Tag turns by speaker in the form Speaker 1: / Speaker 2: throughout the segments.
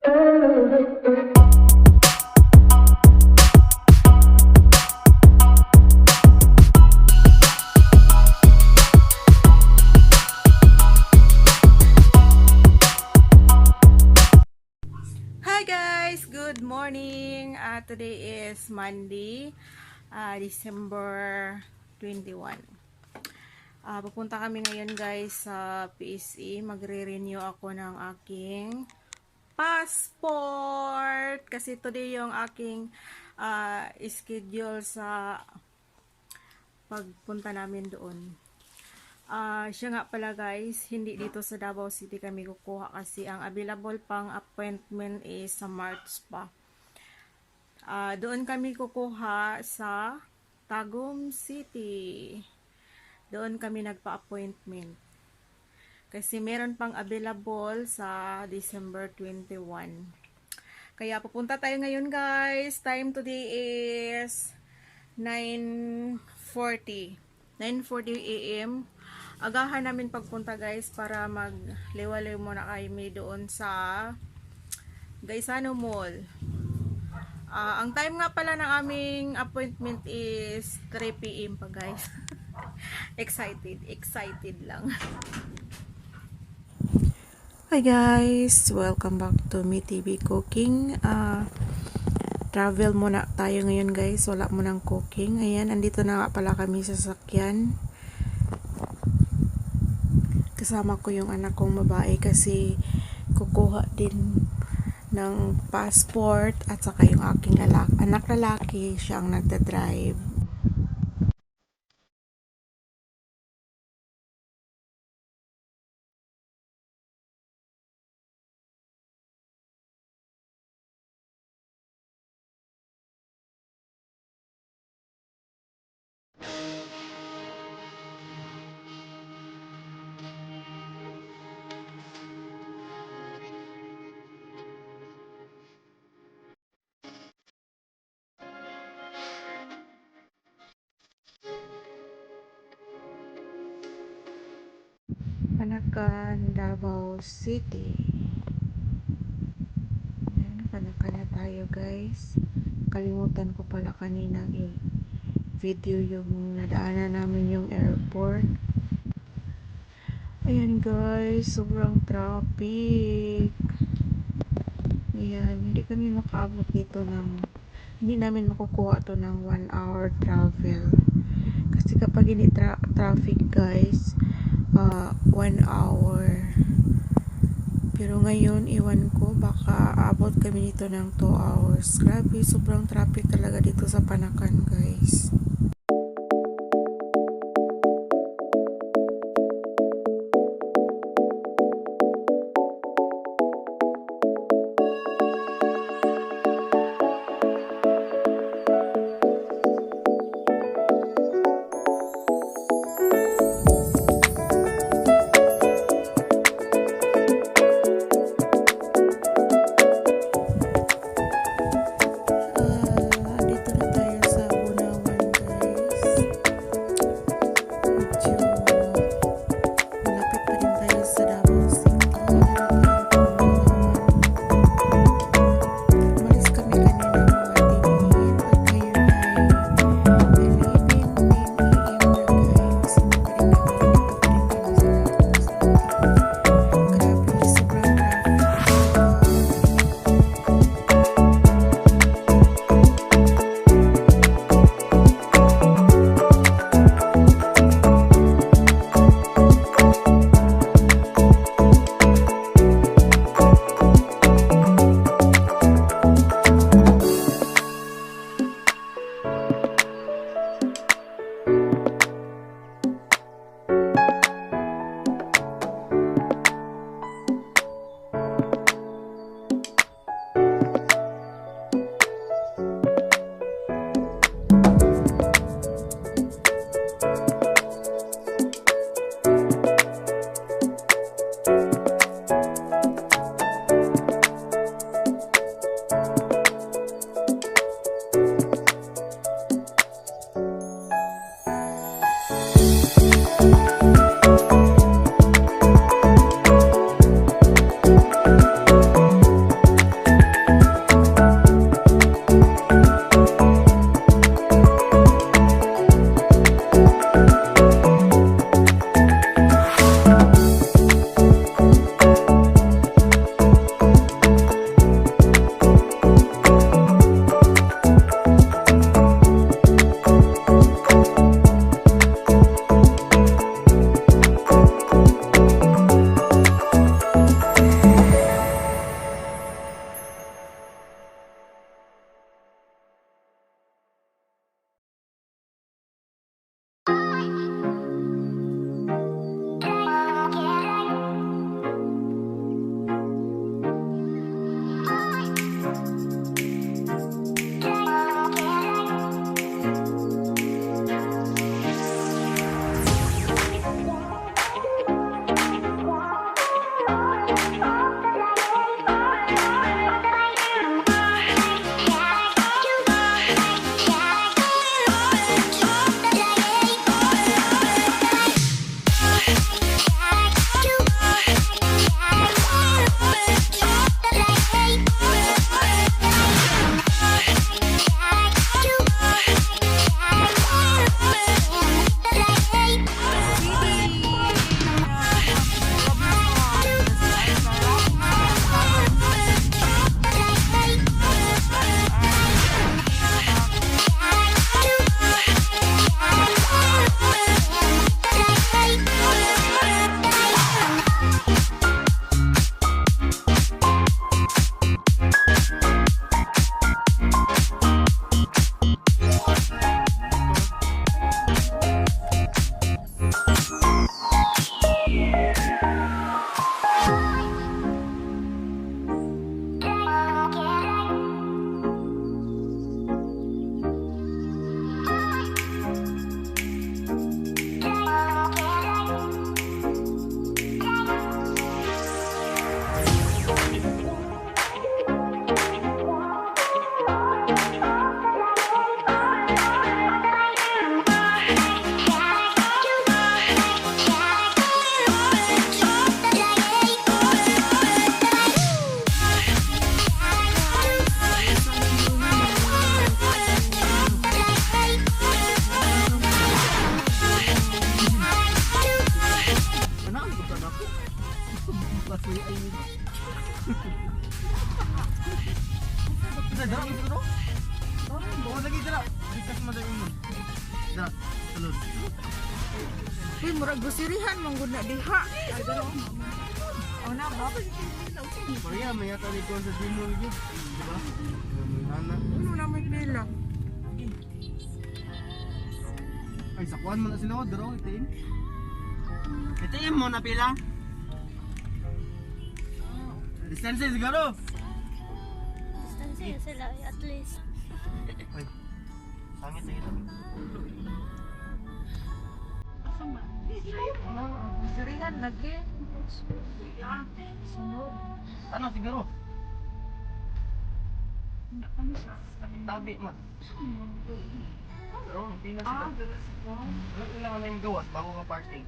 Speaker 1: Hi guys, good morning. Today is Monday, December 21. Pupunta kami ngayon guys sa PSE. Magre-renew ako ng aking passport kasi today yung aking schedule sa pagpunta namin doon. Siya nga pala guys, hindi dito sa Davao City kami kukuha kasi ang available pang appointment is sa March pa. Doon kami kukuha sa Tagum City. Doon kami nagpa-appointment. Kasi meron pang available sa December 21. Kaya pupunta tayo ngayon guys. Time today is 9:40 AM. Agahan namin pagpunta guys para magliwaliw muna kami doon sa Gaisano Mall. Ang time nga pala ng aming appointment is 3 PM pa guys. excited lang. Hi guys, welcome back to me TV&Cooking. Travel muna tayo ngayon guys, wala munang cooking. Ayan, andito na nga pala kami sa sasakyan. Kasama ko yung anak kong babae kasi kukuha din ng passport at saka yung aking anak lalaki, siya ang nagdadrive. Panakan, Davao City. Ayan, panakan na tayo guys. Kalimutan ko pala kanina video yung nadaanan namin yung airport. Ayan guys, sobrang traffic. Ayan, hindi kami makaabot dito hindi namin makukuha to ng 1 hour travel. Kasi kapag hindi traffic guys, 1 hour. Pero ngayon, iwan ko, baka abot kami dito ng 2 hours. Grabe, sobrang traffic talaga dito sa Panakan guys. Dito na tayo sa Bunawan
Speaker 2: Dara, dara, dara. Oh, lagi dara. Bikas mo dara mo. Dara, tulod.
Speaker 1: Uy, murag gusirihan mong gud na diha. Ay daro. Oh na ba?
Speaker 2: Maria, may yata ni ko sa dimo lagi. Di ba? Nana.
Speaker 1: Uno na may pila.
Speaker 2: Ay, sakuan mo na sila, dara, itiin. Itiin mo na pila. Distansya siguro.
Speaker 3: Distansya sila at least.
Speaker 2: Ay, sangit na ito.
Speaker 1: Gusirihan lagi.
Speaker 2: Ano siguro? Tabi man. Pero, hindi na sila. Ano kailangan na yung gawas bago ka parking?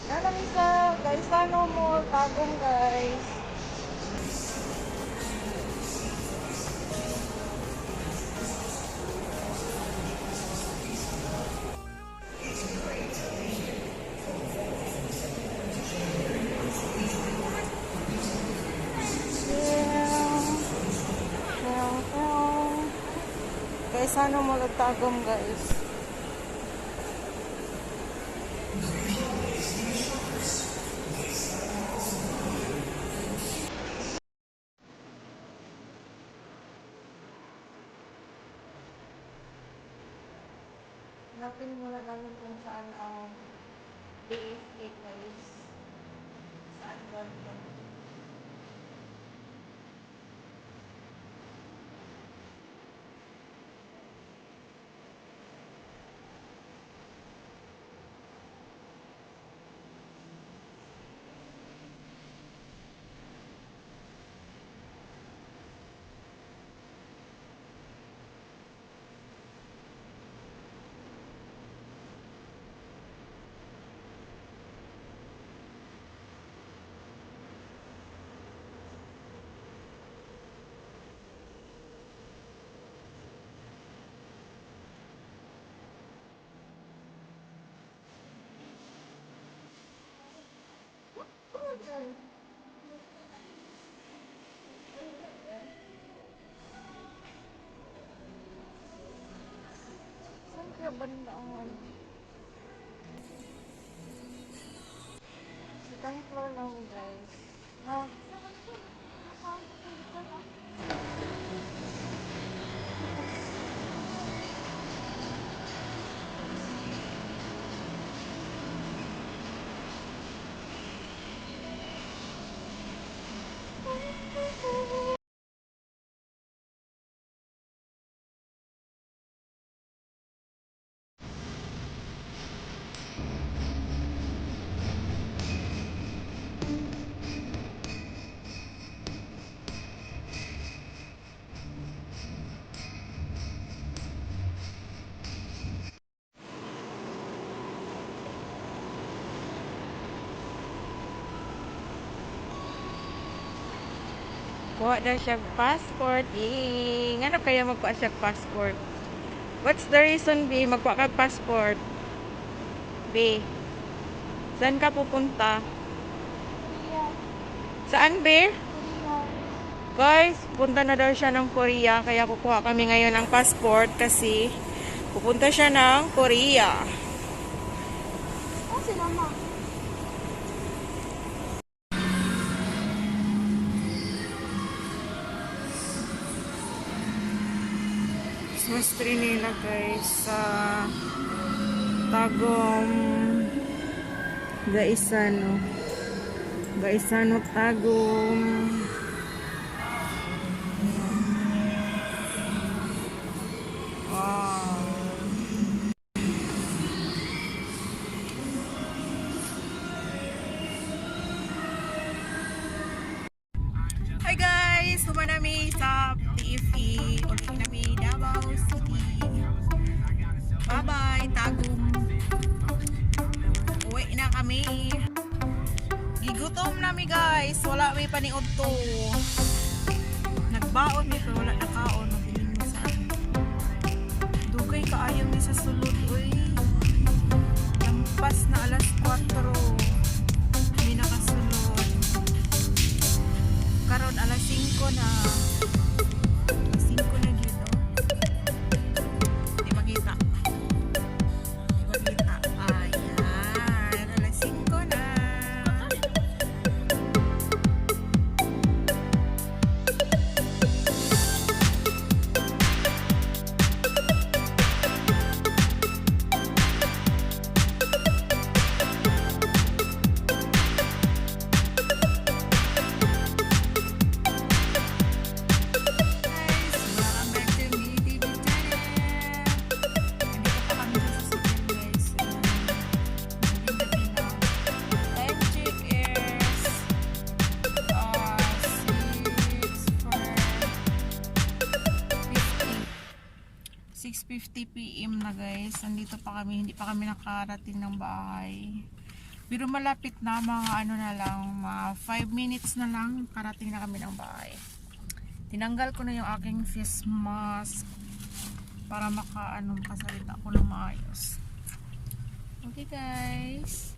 Speaker 1: Nana sa Gaisano mo, Tagum guys. Gaisano mo, Tagum guys. Hanapin muna namin kung saan ang DFA guys. Saan ba ito? Saan kaya banda ang ano? Second floor lang guys. Ha? Kuha na siya passport. Yay! Ano kaya magkuha siya passport? What's the reason, B? Magkuha ka passport. B. Saan ka pupunta? Saan, B? Guys, punta na daw siya ng Korea. Kaya kukuha kami ngayon ng passport kasi pupunta siya ng Korea.
Speaker 3: Oh, si mama.
Speaker 1: Christmas tree nila guys sa Tagum Gaisano. Gaisano Tagum. Wow. Hi guys! Humanami sa TV. Ulit nami Davao City. Bye-bye, Tagum. Uwi na kami. Gigutom nami guys. Wala may paniod to. Nagbaon mi pero wala nakaon. Mabiling mi sa dugay kaayo mi sa sulod. Uy. Lampas na alas 4. Kami nakasulod. Karon alas 5 na. Alas 5 na dito. Di makita. Di makita. Ayan. Alas 5 na. PM na guys, nandito pa kami, hindi pa kami nakarating ng bahay. Pero malapit na, mga ano na lang, mga 5 minutes na lang, karating na kami ng bahay. Tinanggal ko na yung aking face mask para makasalita ko ng maayos. Okay guys.